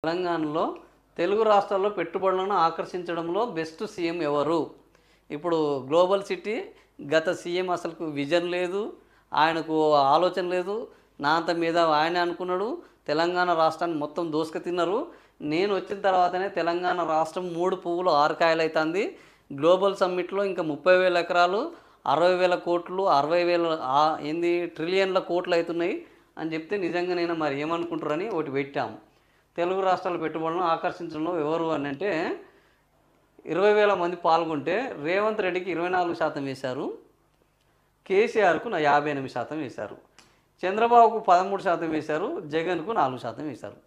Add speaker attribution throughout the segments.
Speaker 1: తెలంగాణలో తెలుగు రాష్ట్రాల్లో పెట్టుబడులను ఆకర్షించడంలో బెస్ట్ సీఎం ఎవరు? ఇప్పుడు గ్లోబల్ సిటీ గత సీఎం అసలుకు విజన్ లేదు, ఆయనకు ఆలోచన లేదు. నా అంత మీద ఆయన అనుకున్నాడు. తెలంగాణ రాష్ట్రాన్ని మొత్తం దోసుక తిన్నారు. నేను వచ్చిన తర్వాతనే తెలంగాణ రాష్ట్రం 3 పువ్వులు 6 కాయలు అవుతుంది. గ్లోబల్ సమ్మిట్లో ఇంకా 30,000 ఎకరాలు, 60,000 కోట్లు, 60,000 ఏంది ట్రిలియన్ల కోట్లు అవుతున్నాయి అని చెప్తే నిజంగానైనా మరి ఏమనుకుంటారని ఒకటి పెట్టాము. తెలుగు రాష్ట్రాల పెట్టుబడులను ఆకర్షించడంలో ఎవరు అని అంటే 20,000 మంది పాల్గొంటే రేవంత్ రెడ్డికి 24% వేశారు, కేసీఆర్కు 58% వేశారు, చంద్రబాబుకు 13% వేశారు, జగన్కు 4% వేశారు.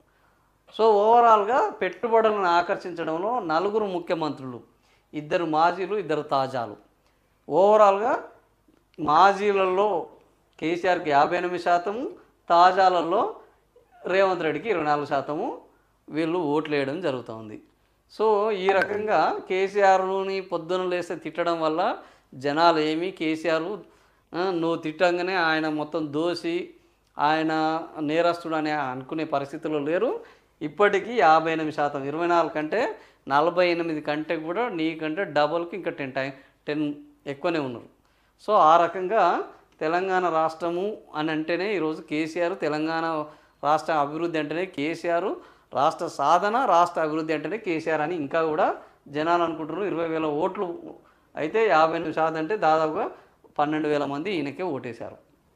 Speaker 1: సో ఓవరాల్గా పెట్టుబడులను ఆకర్షించడంలో 4 ముఖ్యమంత్రులు, 2 మాజీలు, 2 తాజాలు. ఓవరాల్గా మాజీలలో కేసీఆర్కి 58%, తాజాలలో రేవంత్ రెడ్డికి 24% వీళ్ళు ఓట్లు వేయడం జరుగుతుంది. సో ఈ రకంగా కేసీఆర్ని పొద్దున లేస్తే తిట్టడం వల్ల జనాలు ఏమి కేసీఆర్ నువ్వు తిట్టంగానే ఆయన మొత్తం దోసి ఆయన నేరస్తుడు అని అనుకునే పరిస్థితుల్లో లేరు. ఇప్పటికీ 58%, 24 కంటే 48 కంటే కూడా నీకంటే డబల్కి ఇంకా 10 ఎక్కువనే ఉన్నారు. సో ఆ రకంగా తెలంగాణ రాష్ట్రము అని అంటేనే ఈరోజు కేసీఆర్, తెలంగాణ రాష్ట్ర అభివృద్ధి అంటేనే కేసీఆర్, రాష్ట్ర సాధన, రాష్ట్ర అభివృద్ధి అంటేనే కేసీఆర్ అని ఇంకా కూడా జనాలు అనుకుంటున్నారు. 20,000 ఓట్లు అయితే 58% అంటే దాదాపుగా 12,000 మంది ఈయనకే ఓటేశారు.